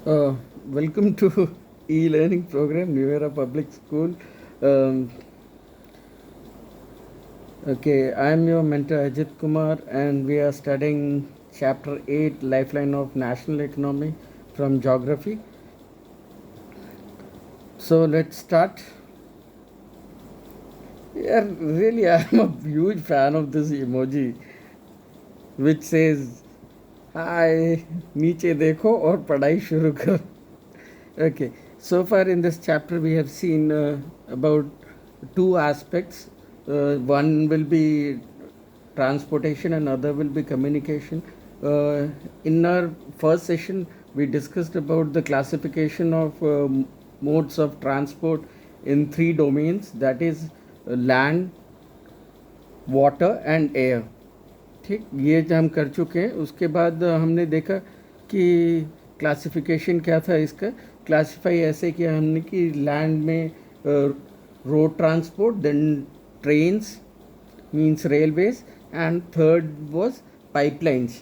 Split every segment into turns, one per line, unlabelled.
Uh, Welcome to e-learning program, New Era Public School. Um, okay, I am your mentor Ajit Kumar, and we are studying Chapter 8, Lifeline of National Economy from Geography. So let's start. Yeah, really, I am a huge fan of this emoji, which says, "Hi, नीचे देखो और पढ़ाई शुरू करो." Okay, so far in this chapter, we have seen about two aspects. One will be transportation, and other will be communication. In our first session, we discussed about the classification of modes of transport in three domains, that is, land, water and air. ठीक, ये जो हम कर चुके हैं. उसके बाद हमने देखा कि क्लासिफिकेशन क्या था इसका. क्लासिफाई ऐसे किया हमने कि लैंड में road transport, then trains means railways, and third was pipelines.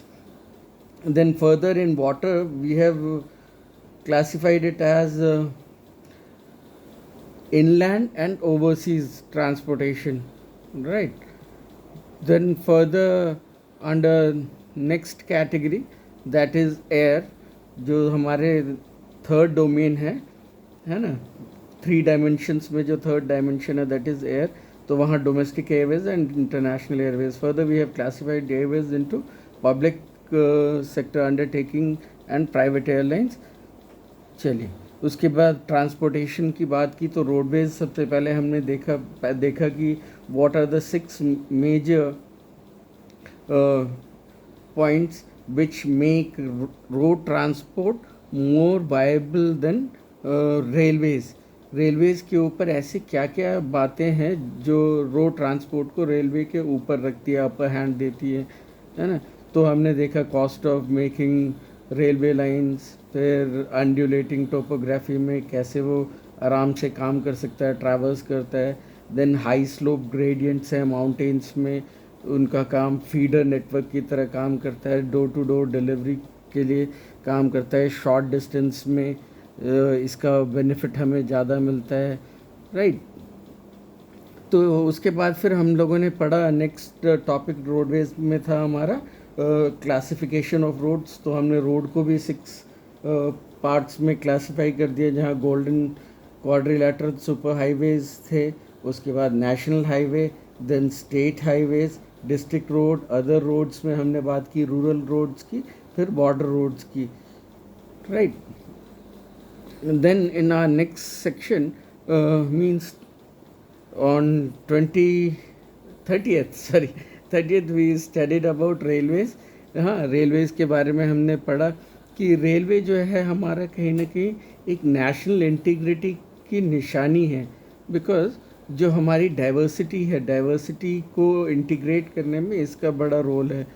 Then further in water we have classified it as inland and overseas transportation, right? Then further under next category, that is air, जो हमारे third domain है ना. Three dimensions में जो third dimension है that is air. तो वहाँ domestic airways and international airways. Further we have classified airways into public sector undertaking and private airlines. चलिए, उसके बाद ट्रांसपोर्टेशन की बात की तो रोडवेज सबसे पहले हमने देखा कि what are the 6 major points which make road transport more viable than railways. Railways के ऊपर ऐसे क्या क्या बातें हैं जो रोड ट्रांसपोर्ट को रेलवे के ऊपर रखती है, अपर हैंड देती है ना. तो हमने देखा cost of making railway lines, फिर अंडुलेटिंग टोपोग्राफी में कैसे वो आराम से काम कर सकता है, ट्रैवर्स करता है. देन हाई स्लोप ग्रेडियंट्स हैं माउंटेन्स में, उनका काम फीडर नेटवर्क की तरह काम करता है, डोर टू डोर डिलीवरी के लिए काम करता है. शॉर्ट डिस्टेंस में इसका बेनिफिट हमें ज़्यादा मिलता है, राइट. तो उसके बाद फिर हम लोगों ने पढ़ा नेक्स्ट टॉपिक रोडवेज में था हमारा क्लासिफिकेशन ऑफ रोड्स. तो हमने रोड को भी 6 पार्ट्स में क्लासिफाई कर दिया, जहाँ गोल्डन क्वाड्रिलेटरल सुपर हाईवेज थे, उसके बाद national highway, then state highways, district road, other roads में हमने बात की रूरल रोड्स की, फिर बॉर्डर रोड्स की, right. Then in our next section means on 30th we studied about railways. हाँ, रेलवेज़ के बारे में हमने पढ़ा कि रेलवे जो है हमारा कहीं ना कहीं एक नेशनल इंटीग्रिटी की निशानी है, बिकॉज जो हमारी डाइवर्सिटी है, डाइवर्सिटी को इंटीग्रेट करने में इसका बड़ा रोल है.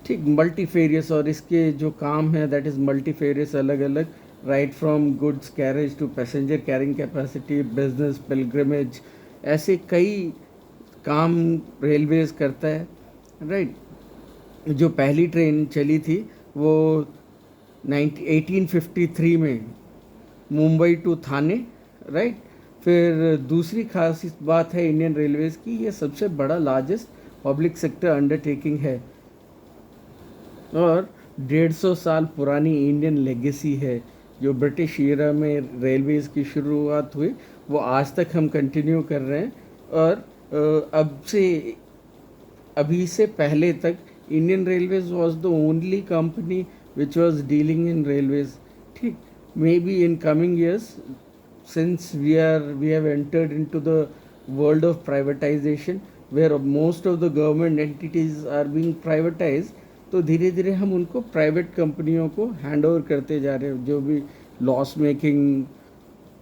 ठीक, मल्टीफेरियस, और इसके जो काम है दैट इज़ मल्टीफेरियस, अलग अलग, right from goods carriage to passenger carrying capacity, business, pilgrimage, ऐसे कई काम रेलवेज करता है, राइट. जो पहली ट्रेन चली थी वो 1853 में मुंबई टू थाने, राइट. फिर दूसरी खास बात है इंडियन रेलवेज़ की, ये सबसे बड़ा लार्जेस्ट पब्लिक सेक्टर अंडरटेकिंग है और 150 साल पुरानी इंडियन लेगेसी है. जो ब्रिटिश ईरा में रेलवेज़ की शुरुआत हुई वो आज तक हम कंटिन्यू कर रहे हैं. और अभी से पहले तक Indian Railways was the only company which was dealing in railways. ठीक, maybe in coming years, since we have entered into the world of privatization where most of the government entities are being privatized, तो धीरे धीरे हम उनको private कंपनियों को hand over करते जा रहे हैं, जो भी लॉस मेकिंग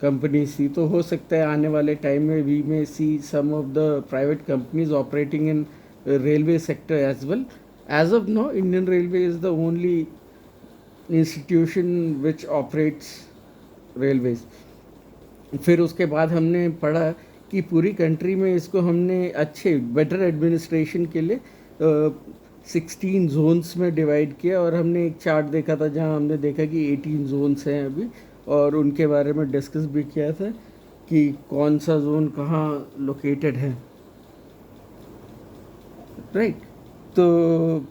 कंपनीज थी. तो हो सकता है आने वाले टाइम में वी में see some of the private companies operating in railway sector as well. As of now Indian Railway is the only institution which operates railways. फिर उसके बाद हमने पढ़ा कि पूरी कंट्री में इसको हमने अच्छे बेटर एडमिनिस्ट्रेशन के लिए 16 जोन्स में डिवाइड किया, और हमने एक चार्ट देखा था जहां हमने देखा कि 18 जोन्स हैं अभी, और उनके बारे में डिस्कस भी किया था कि कौन सा जोन कहाँ लोकेटेड है, राइट। तो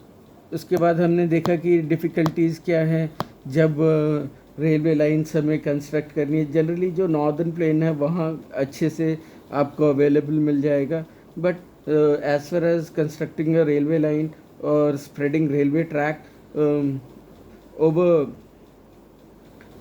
उसके बाद हमने देखा कि डिफ़िकल्टीज़ क्या हैं जब रेलवे लाइन्स हमें कंस्ट्रक्ट करनी है। जनरली जो नॉर्दर्न प्लेन है वहाँ अच्छे से आपको अवेलेबल मिल जाएगा, but as far as constructing a railway line और spreading railway track over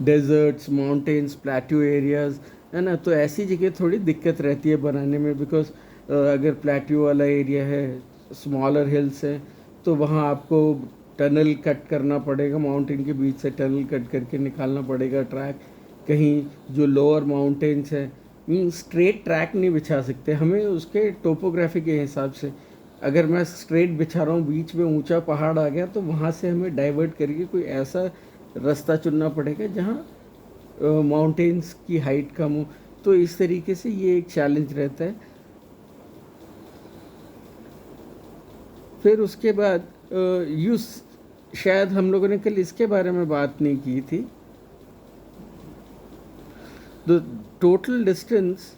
deserts, mountains, plateau areas, है ना, तो ऐसी जगह थोड़ी दिक्कत रहती है बनाने में, बिकॉज अगर प्लेट्यू वाला एरिया है, स्मॉलर हिल्स हैं, तो वहाँ आपको टनल कट करना पड़ेगा, माउंटेन के बीच से टनल कट करके निकालना पड़ेगा ट्रैक। कहीं जो लोअर माउंटेन्स हैं, मीन स्ट्रेट ट्रैक नहीं बिछा सकते, हमें उसके टोपोग्राफी के हिसाब से, अगर मैं स्ट्रेट बिछा रहा हूँ, बीच में ऊंचा पहाड़ आ गया, तो वहाँ से हमें डाइवर्ट करके कोई ऐसा रास्ता चुनना पड़ेगा जहाँ माउंटेन्स की हाइट कम हो। तो इस तरीके से ये एक चैलेंज रहता है। फिर उसके बाद शायद हम लोगों ने कल इसके बारे में बात नहीं की थी, the total distance,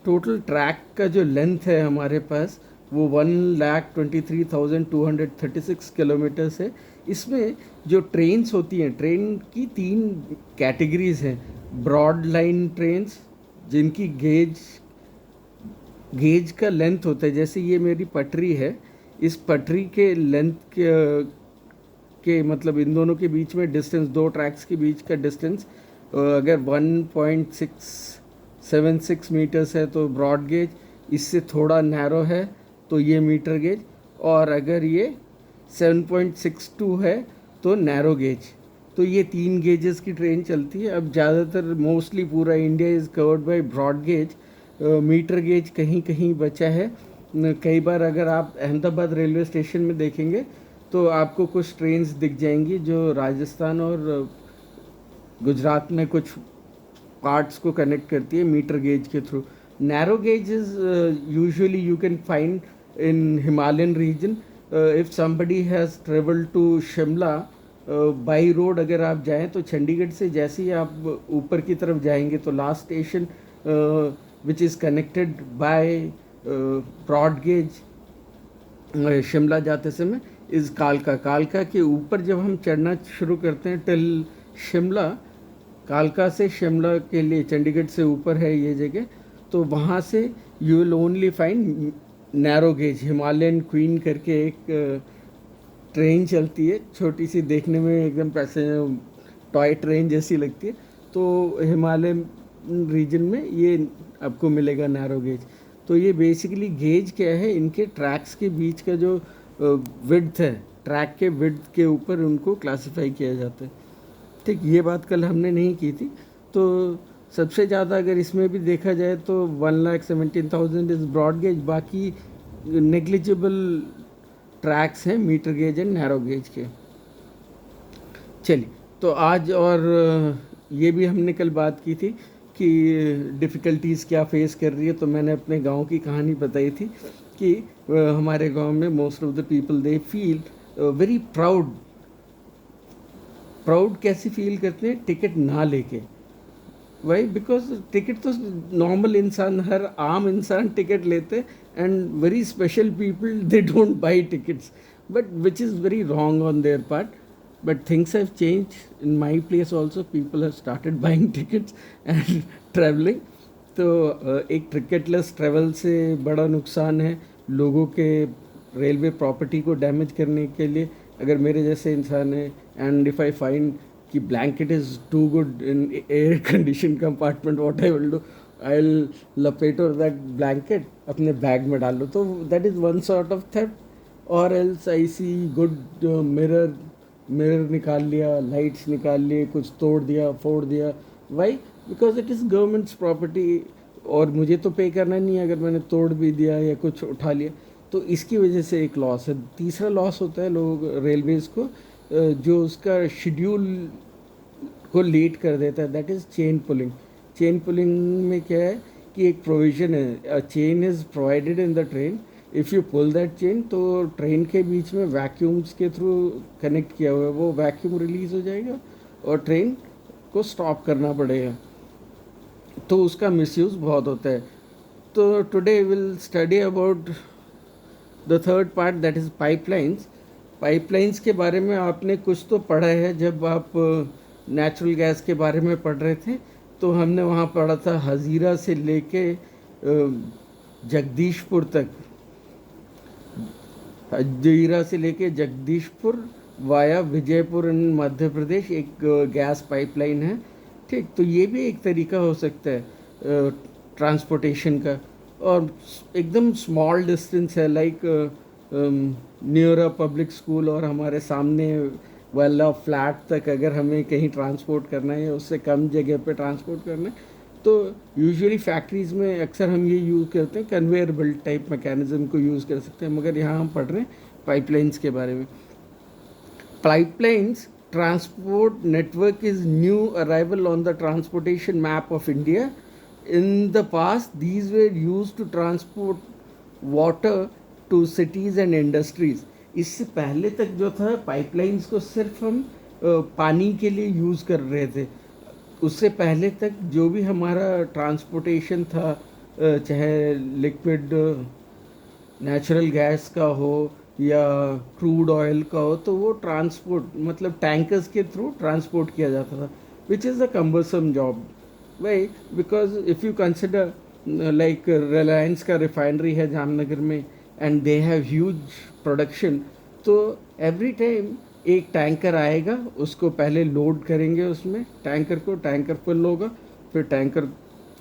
total track का जो लेंथ है हमारे पास वो 1,23,236 किलोमीटर्स है। इसमें जो ट्रेन्स होती हैं, ट्रेन की 3 कैटेगरीज हैं। ब्रॉड लाइन ट्रेन्स जिनकी गेज का लेंथ होता है, जैसे ये मेरी पटरी है, इस पटरी के लेंथ के मतलब इन दोनों के बीच में डिस्टेंस, दो ट्रैक्स के बीच का डिस्टेंस अगर 1.676 मीटर्स है तो ब्रॉड गेज, इससे थोड़ा नैरो है तो ये मीटर गेज, और अगर ये 7.62 है तो नैरो गेज। तो ये 3 गेजेस की ट्रेन चलती है। अब ज़्यादातर मोस्टली पूरा India is covered by broad gauge, metre gauge कहीं कहीं बचा है। कई बार अगर आप अहमदाबाद रेलवे स्टेशन में देखेंगे तो आपको कुछ ट्रेन्स दिख जाएंगी जो राजस्थान और गुजरात में कुछ पार्ट्स को कनेक्ट करती है मीटर गेज के through. Narrow gauge is usually you can find in Himalayan region. If somebody has travelled to Shimla by road, अगर आप जाएं तो चंडीगढ़ से जैसे ही आप ऊपर की तरफ जाएंगे तो last station which is connected by broad gauge Shimla जाते समय इज़ कालका। कालका के ऊपर जब हम चढ़ना शुरू करते हैं टिल शिमला, कालका से शिमला के लिए चंडीगढ़ से ऊपर है ये जगह, तो वहाँ से you will only find narrow gauge. Himalayan queen करके एक ट्रेन चलती है, छोटी सी, देखने में एकदम पैसेंजर टॉय ट्रेन जैसी लगती है। तो हिमालयन रीजन में ये आपको मिलेगा नैरो गेज। तो ये बेसिकली गेज क्या है, इनके ट्रैक्स के बीच का जो विड्थ है, ट्रैक के विड्थ के ऊपर उनको क्लासिफाई किया जाता है। ठीक, ये बात कल हमने नहीं की थी। तो सबसे ज़्यादा अगर इसमें भी देखा जाए तो 1,17,000 इज़ ब्रॉड गेज, बाकी नेग्लिजिबल ट्रैक्स हैं metre gauge and narrow gauge के। चलिए, तो आज और ये भी हमने कल बात की थी कि डिफ़िकल्टीज़ क्या फेस कर रही है। तो मैंने अपने गांव की कहानी बताई थी कि हमारे गांव में most of the people they feel very proud कैसे फील करते हैं टिकट ना लेके। वाई? बिकॉज टिकट तो नॉर्मल इंसान, हर आम इंसान टिकट लेते, and very special people they don't buy tickets, but which is very wrong on their part. But things have change in my place also, people have started buying tickets and travelling. तो एक ticketless travel से बड़ा नुकसान है लोगों के railway property को damage करने के लिए। अगर मेरे जैसे इंसान है एंड इफ़ आई फाइंड कि blanket is too good in air condition compartment, what I will do, I will लपेट और दैट ब्लैंकेट अपने बैग में डाल लो। तो that is one sort of theft. और else I see good mirror निकाल लिया, लाइट्स निकाल लिए, कुछ तोड़ दिया, फोड़ दिया। Why? Because it is government's property और मुझे तो पे करना नहीं है अगर मैंने तोड़ भी दिया या कुछ उठा लिया। तो इसकी वजह से एक लॉस है। तीसरा लॉस होता है लोग रेलवेज़ को जो उसका शेड्यूल को लेट कर देता है, that is chain pulling. Chain pulling में क्या है कि एक प्रोविज़न है, chain is provided in the train if you pull that chain तो ट्रेन के बीच में वैक्यूम्स के थ्रू कनेक्ट किया हुआ है, वो वैक्यूम रिलीज हो जाएगा और ट्रेन को स्टॉप करना पड़ेगा, तो उसका मिसयूज़ बहुत होता है। तो today will study about the third part, that is pipelines. Pipelines के बारे में आपने कुछ तो पढ़ा है, जब आप नेचुरल गैस के बारे में पढ़ रहे थे तो हमने वहाँ पढ़ा था हज़ीरा से लेके जगदीशपुर तक, हज़ीरा से लेके जगदीशपुर वाया विजयपुर इन मध्य प्रदेश एक गैस पाइपलाइन है। ठीक, तो ये भी एक तरीका हो सकता है ट्रांसपोर्टेशन का, और एकदम स्मॉल डिस्टेंस है, like near a public school और हमारे सामने वाला फ्लैट तक अगर हमें कहीं ट्रांसपोर्ट करना है या उससे कम जगह पे ट्रांसपोर्ट करना है, तो यूजुअली फैक्ट्रीज़ में अक्सर हम ये यूज़ करते हैं, कन्वेयर बेल्ट टाइप मैकेनिज़्म को यूज़ कर सकते हैं, मगर यहाँ हम पढ़ रहे हैं पाइपलाइंस के बारे में। Pipelines transport network is new arrival on the transportation map of India. In the past, these were used to transport water to cities and industries. इससे पहले तक जो था पाइपलाइंस को सिर्फ हम पानी के लिए यूज़ कर रहे थे। उससे पहले तक जो भी हमारा ट्रांसपोर्टेशन था, चाहे लिक्विड नेचुरल गैस का हो या क्रूड ऑयल का हो, तो वो ट्रांसपोर्ट मतलब टैंकर्स के थ्रू ट्रांसपोर्ट किया जाता था, which is a cumbersome job. Why? Because if you consider like Reliance का रिफाइनरी है जामनगर में and they have huge production, तो एवरी टाइम एक टैंकर आएगा, उसको पहले लोड करेंगे उसमें टैंकर फुल होगा, फिर टैंकर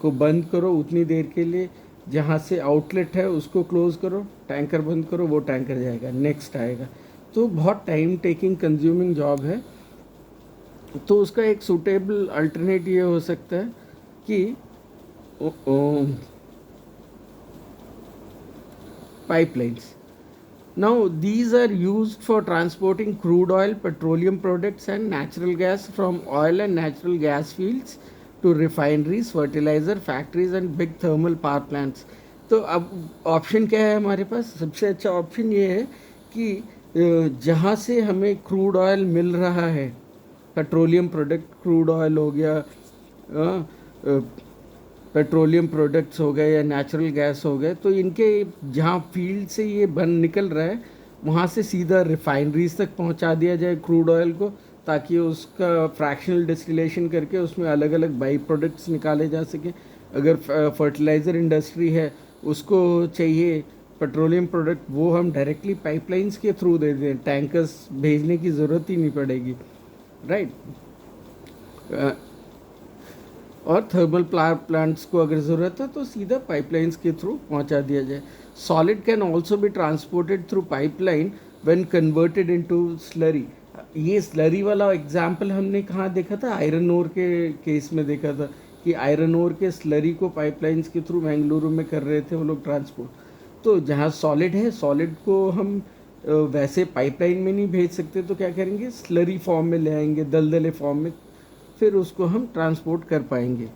को बंद करो उतनी देर के लिए, जहाँ से आउटलेट है उसको क्लोज़ करो, टैंकर बंद करो, वो टैंकर जाएगा, नेक्स्ट आएगा। तो बहुत टाइम टेकिंग कंज्यूमिंग जॉब है। तो उसका एक सूटेबल अल्टरनेट ये हो सकता है कि pipelines. Now these are used for transporting crude oil, petroleum products and natural gas from oil and natural gas fields to refineries, fertilizer factories and big thermal power plants. तो अब option क्या है हमारे पास? सबसे अच्छा ऑप्शन ये है कि जहाँ से हमें क्रूड ऑयल मिल रहा है, पेट्रोलियम प्रोडक्ट, क्रूड ऑयल हो गया, पेट्रोलियम प्रोडक्ट्स हो गए या नेचुरल गैस हो गए, तो इनके जहाँ फील्ड से ये बन निकल रहा है वहाँ से सीधा रिफाइनरीज तक पहुँचा दिया जाए क्रूड ऑयल को, ताकि उसका फ्रैक्शनल डिस्टिलेशन करके उसमें अलग अलग बाई प्रोडक्ट्स निकाले जा सकें। अगर फर्टिलाइज़र इंडस्ट्री है, उसको चाहिए पेट्रोलियम प्रोडक्ट, वो हम डायरेक्टली पाइपलाइंस के थ्रू दे दें, टैंकर्स भेजने की ज़रूरत ही नहीं पड़ेगी, राइट। और थर्मल पावर प्लांट्स को अगर ज़रूरत है तो सीधा पाइपलाइंस के थ्रू पहुंचा दिया जाए। Solid can also be transported through pipeline when converted into slurry. ये स्लरी वाला एग्जाम्पल हमने कहाँ देखा था? आयरन ओर के केस में देखा था कि आयरन ओर के स्लरी को पाइपलाइंस के थ्रू बेंगलुरु में कर रहे थे वो लोग ट्रांसपोर्ट। तो जहाँ सॉलिड है, सॉलिड को हम वैसे पाइपलाइन में नहीं भेज सकते, तो क्या करेंगे, स्लरी फॉर्म में ले आएंगे, दलदले फॉर्म में, फिर उसको हम ट्रांसपोर्ट कर पाएंगे।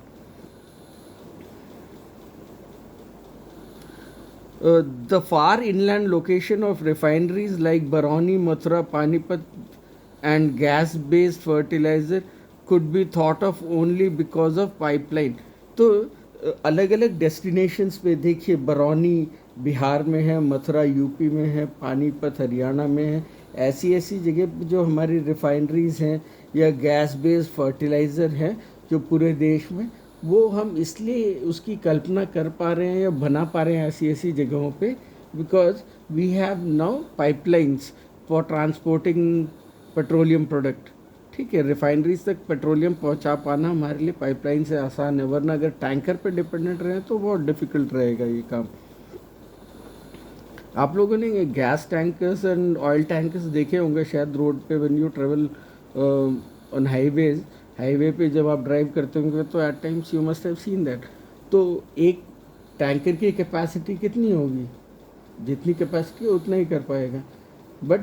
The far inland location of refineries like Barauni, Mathura, Panipat and gas based fertiliser could be thought of only because of pipeline. तो अलग अलग डेस्टिनेशंस पे देखिए, बरौनी बिहार में है, मथुरा यूपी में है, पानीपत हरियाणा में है, ऐसी ऐसी जगह जो हमारी रिफाइनरीज हैं या गैस बेस्ड फर्टिलाइज़र है जो पूरे देश में, वो हम इसलिए उसकी कल्पना कर पा रहे हैं या बना पा रहे हैं ऐसी ऐसी जगहों पे, because we have now pipelines for transporting petroleum product. ठीक है, रिफाइनरीज तक पेट्रोलियम पहुंचा पाना हमारे लिए पाइपलाइन से आसान है, वरना अगर टैंकर पे डिपेंडेंट रहे तो बहुत डिफ़िकल्ट रहेगा ये काम। आप लोगों ने gas tankers and oil tankers देखे होंगे शायद रोड पे, when you travel on highway पे जब आप ड्राइव करते होंगे तो at times you must have seen that. तो एक टैंकर की कैपेसिटी कितनी होगी? जितनी कैपेसिटी उतना ही कर पाएगा। बट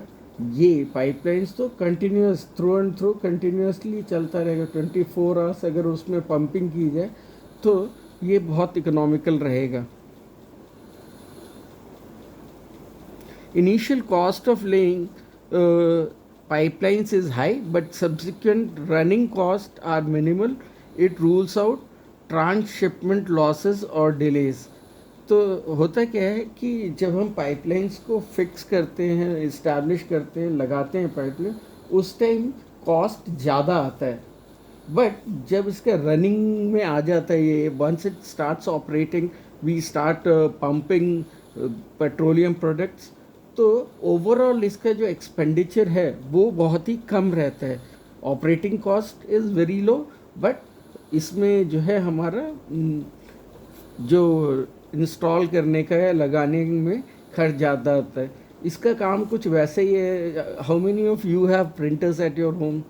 ये पाइपलाइंस तो continuous through and through continuously चलता रहेगा 24 आवर्स। अगर उसमें पंपिंग की जाए तो ये बहुत इकोनॉमिकल रहेगा। Initial cost of laying pipelines is high, but subsequent running costs are minimal. It rules out transshipment losses or delays. तो होता क्या है कि जब हम पाइपलाइंस को फिक्स करते हैं, इस्टेब्लिश करते हैं, लगाते हैं पाइपलाइन, उस टाइम कॉस्ट ज़्यादा आता है. बट जब इसका रनिंग में आ जाता है, ये once it starts operating, we start pumping petroleum products, तो ओवरऑल इसका जो एक्सपेंडिचर है वो बहुत ही कम रहता है. Operating cost is very low, but इसमें जो है हमारा जो इंस्टॉल करने का या लगाने में खर्च ज़्यादा आता है. इसका काम कुछ वैसे ही है. How many of you have printers at your home?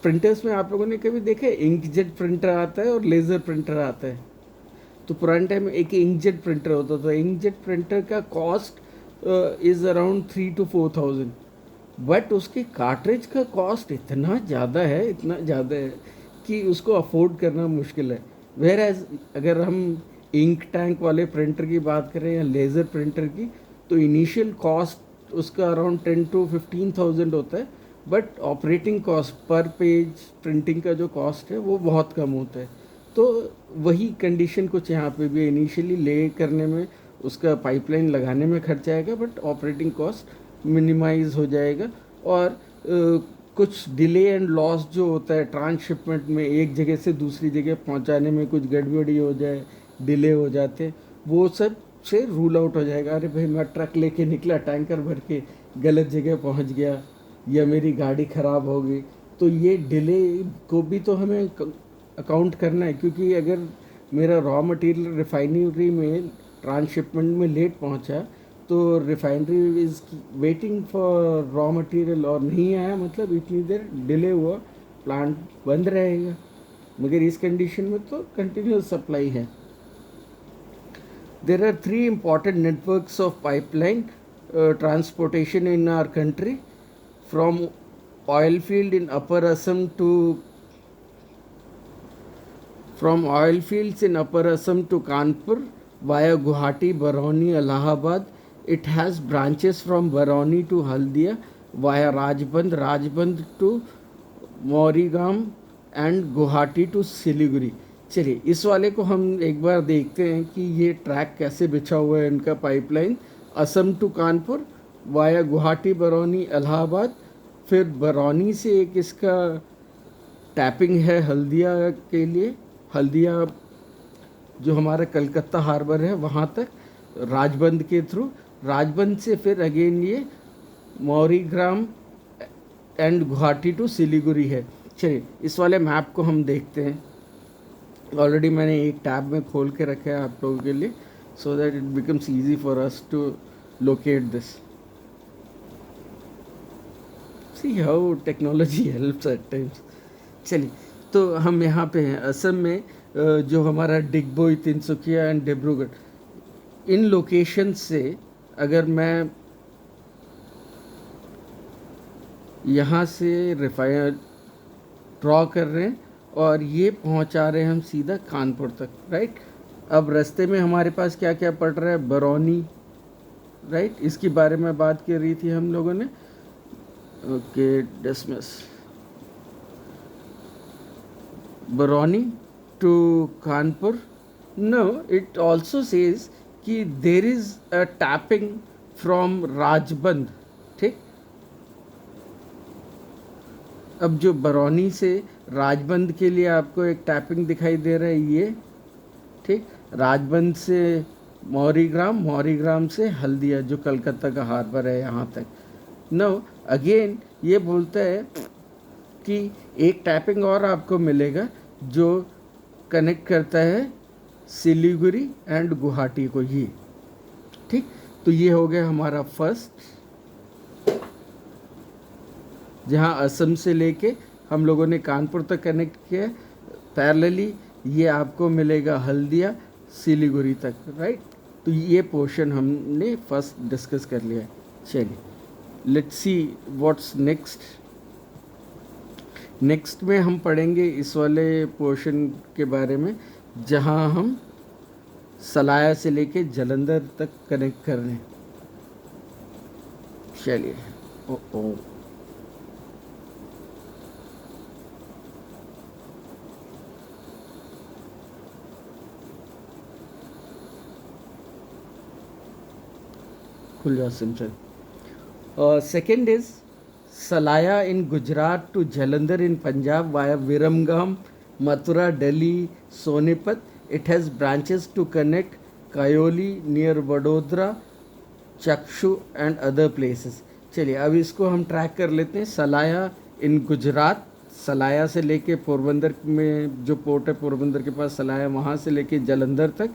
Printers में आप लोगों ने कभी देखे इंकजेट प्रिंटर आता है और लेज़र प्रिंटर आता है. तो पुराने टाइम में एक इंकजेट प्रिंटर होता था. इंकजेट प्रिंटर का cost is around 3 to 4,000, but उसके कार्ट्रिज का कॉस्ट इतना ज़्यादा है, इतना ज़्यादा है कि उसको अफोर्ड करना मुश्किल है. वेर एज अगर हम इंक टैंक वाले प्रिंटर की बात करें या लेज़र प्रिंटर की, तो इनिशियल कॉस्ट उसका अराउंड 10 to 15,000 होता है, but operating cost per page printing का जो कॉस्ट है वो बहुत कम होता है. तो वही कंडीशन कुछ यहाँ पे भी, इनिशियली ले करने में उसका पाइपलाइन लगाने में खर्चा आएगा, बट ऑपरेटिंग कॉस्ट मिनिमाइज हो जाएगा. और कुछ डिले एंड लॉस जो होता है ट्रांसशिपमेंट में, एक जगह से दूसरी जगह पहुँचाने में कुछ गड़बड़ी हो जाए, डिले हो जाते, वो सब से रूल आउट हो जाएगा. अरे भाई मैं ट्रक लेके निकला टैंकर भर के, गलत जगह पहुंच गया, या मेरी गाड़ी ख़राब हो गई, तो ये डिले को भी तो हमें अकाउंट करना है. क्योंकि अगर मेरा रॉ मटेरियल रिफाइनरी में ट्रांसशिपमेंट में लेट पहुंचा, तो refinery is waiting for raw material, और नहीं आया मतलब इतनी देर डिले हुआ, प्लांट बंद रहेगा. मगर इस कंडीशन में तो कंटिन्यूस सप्लाई है. There are 3 important networks of pipeline transportation in our country, from oil field in Upper Assam to from oil fields in Upper Assam to Kanpur via Guwahati, Barauni, Allahabad. It has branches from Barauni to Haldia via Rajband, Rajband to Morigam and Guwahati to Siliguri. चलिए इस वाले को हम एक बार देखते हैं कि ये ट्रैक कैसे बिछा हुआ है इनका pipeline. Assam to Kanpur via Guwahati, Barauni, Allahabad, फिर बरौनी से एक इसका टैपिंग है हल्दिया के लिए, हल्दिया जो हमारा कलकत्ता हार्बर है वहाँ तक, राजबंद के थ्रू, राजबंद से फिर अगेन ये मौरीग्राम एंड गुवाहाटी टू सिलीगुड़ी है. चलिए इस वाले मैप को हम देखते हैं. ऑलरेडी मैंने एक टैब में खोल के रखा है आप लोगों के लिए, so that it becomes easy for us to locate this. See how technology helps at times. चलिए तो हम यहाँ पे हैं असम में, जो हमारा Digboi, Tinsukia and Dibrugarh, in location से अगर मैं यहाँ से रिफाइन ड्रॉ कर रहे हैं और ये पहुंचा रहे हैं हम सीधा कानपुर तक, राइट. अब रास्ते में हमारे पास क्या क्या पड़ रहा है, बरौनी, राइट, इसके बारे में बात कर रही थी हम लोगों ने. Okay, dismiss. Barauni to Kanpur. No, it also says कि there is a tapping from Rajbandh. ठीक, अब जो बरौनी से राजबंद के लिए आपको एक टैपिंग दिखाई दे रहा है ये, ठीक, राजबंद से मौरीग्राम, मौरीग्राम से हल्दिया जो कलकत्ता का हार्बर है यहाँ तक. नो अगेन ये बोलता है कि एक टैपिंग और आपको मिलेगा जो कनेक्ट करता है सिलीगुड़ी एंड गुवाहाटी को, ये ठीक. तो ये हो गया हमारा फर्स्ट, जहाँ असम से लेके हम लोगों ने कानपुर तक कनेक्ट किया. पैरेलली ये आपको मिलेगा हल्दिया, सिलीगुड़ी तक, राइट. तो ये पोर्शन हमने फर्स्ट डिस्कस कर लिया. चलिए let's see what's next. Next में हम पढ़ेंगे इस वाले पोर्शन के बारे में जहाँ हम सलाया से लेके जलंधर तक कनेक्ट कर रहे हैं. चलिए। ओ ओ खुल जाओ सिमसर। Second is Salaya in Gujarat to Jalandhar in Punjab via Viramgam, Mathura, Delhi, Sonipat. It has branches to connect Kayoli near Vadodara, चक्षु एंड अदर प्लेसेस। चलिए अब इसको हम ट्रैक कर लेते हैं। सलाया इन गुजरात, सलाया से लेके पोरबंदर में जो पोर्ट है पोरबंदर के पास सलाया, वहाँ से लेके जलंधर तक,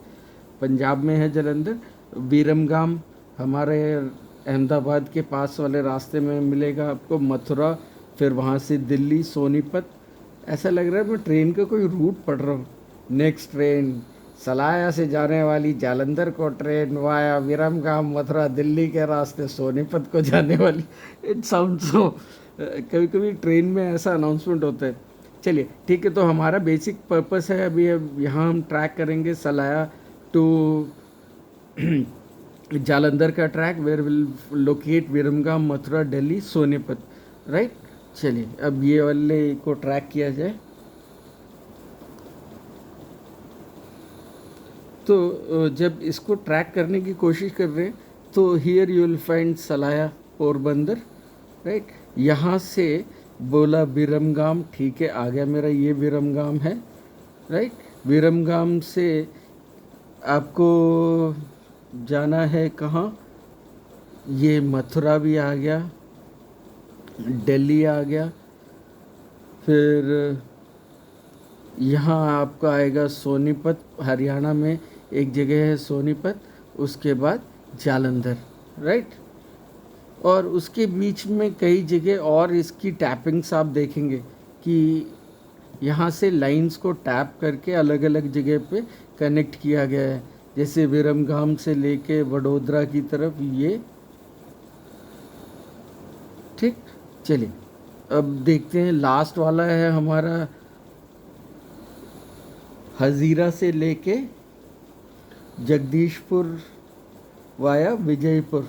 पंजाब में है जलंधर। वीरमगाम हमारे अहमदाबाद के पास वाले रास्ते में मिलेगा आपको, मथुरा, फिर वहाँ से दिल्ली, सोनीपत। ऐसा लग रहा है मैं ट्रेन का कोई रूट पढ़ रहा हूँ। नेक्स्ट ट्रेन सलाया से जाने वाली जालंधर को ट्रेन वाया विरमगाम, मथुरा, दिल्ली के रास्ते सोनीपत को जाने वाली। इट साउंड सो, कभी कभी ट्रेन में ऐसा अनाउंसमेंट होता है। चलिए ठीक है, तो हमारा बेसिक पर्पस है अभी अब यहाँ हम ट्रैक करेंगे सलाया टू जालंधर का track, where will locate Viramgam, Mathura, Delhi, Sonipat, right. चलिए अब ये वाले को ट्रैक किया जाए। तो जब इसको ट्रैक करने की कोशिश कर रहे हैं तो here you will find सलाया Porbandar, right. यहाँ से बोला विरमगाम, ठीक है आ गया मेरा, ये विरमगाम है, राइट। विरमगाम से आपको जाना है कहाँ, ये मथुरा भी आ गया, दिल्ली आ गया, फिर यहाँ आपका आएगा सोनीपत, हरियाणा में एक जगह है सोनीपत, उसके बाद जालंधर, राइट। और उसके बीच में कई जगह और इसकी टैपिंग्स आप देखेंगे कि यहाँ से लाइंस को टैप करके अलग अलग जगह पे कनेक्ट किया गया है। जैसे विरमगाम से लेके वडोदरा की तरफ ये, ठीक। चलिए अब देखते हैं लास्ट वाला है हमारा हज़ीरा से लेके जगदीशपुर वाया विजयपुर।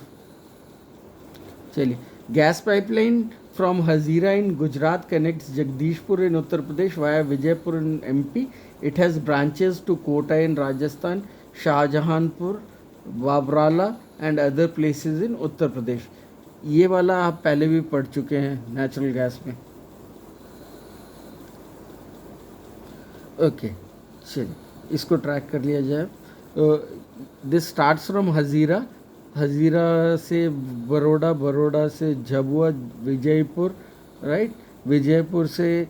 चलिए, gas pipeline from Hazira in Gujarat connects Jagdishpur in Uttar Pradesh via Vijaypur in MP. It has branches to Kota in Rajasthan, Shahjahanpur, Babrala and other places in Uttar Pradesh. ये वाला आप पहले भी पढ़ चुके हैं नेचुरल गैस में। ओके चलिए इसको ट्रैक कर लिया जाए। This starts from Hazira, Hazira से बरोडा, बरोडा से झबुआ, विजयपुर, राइट। विजयपुर से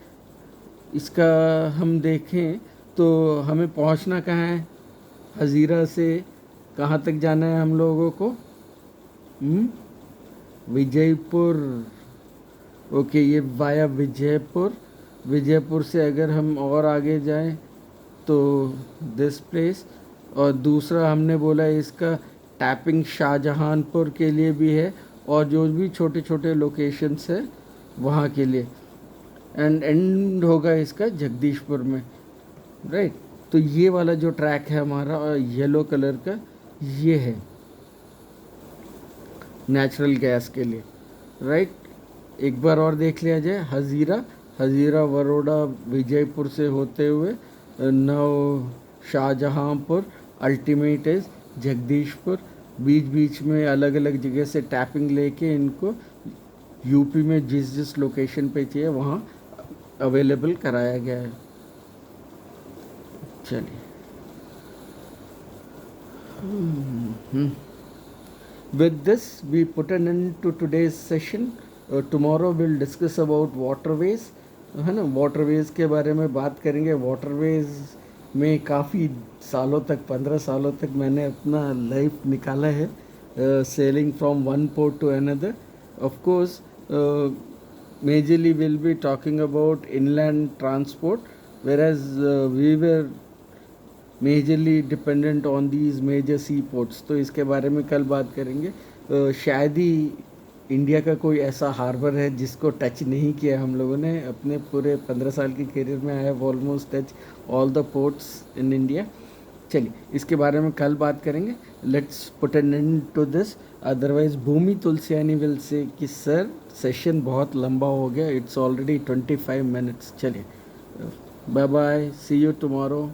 इसका हम देखें तो हमें पहुंचना कहाँ है, हज़ीरा से कहाँ तक जाना है हम लोगों को, विजयपुर। ओके ये वाया विजयपुर, विजयपुर से अगर हम और आगे जाएं तो दिस प्लेस, और दूसरा हमने बोला इसका टैपिंग शाहजहानपुर के लिए भी है और जो भी छोटे छोटे लोकेशंस है वहाँ के लिए, एंड एंड होगा इसका जगदीशपुर में, राइट। तो ये वाला जो ट्रैक है हमारा येलो कलर का, ये है नेचुरल गैस के लिए, राइट। एक बार और देख लिया जाए, हज़ीरा, हज़ीरा वरोडा विजयपुर से होते हुए नव शाहजहांपुर, अल्टीमेट इज जगदीशपुर। बीच बीच में अलग अलग जगह से टैपिंग लेके इनको यूपी में जिस जिस लोकेशन पे चाहिए वहाँ अवेलेबल कराया गया है। चलिए with this we put an end to today's session. Tomorrow we'll discuss about waterways, है ना। वाटरवेज़ के बारे में बात करेंगे। वाटरवेज़ में काफ़ी सालों तक, 15 सालों तक मैंने अपना लाइफ निकाला है sailing from one port to another. Of course majorly will be talking about inland transport, whereas we were majorly dependent on these major sea ports. तो इसके बारे में कल बात करेंगे। शायद ही इंडिया का कोई ऐसा हार्बर है जिसको टच नहीं किया हम लोगों ने अपने पूरे 15 साल की करियर में। I have almost touch all the ports in India. चलिए इसके बारे में कल बात करेंगे। Let's put an end to this. Otherwise Bhumi Tulsiani will say कि सर सेशन बहुत लंबा हो गया, इट्स ऑलरेडी 25 मिनट्स. चलिए, bye bye, see you tomorrow.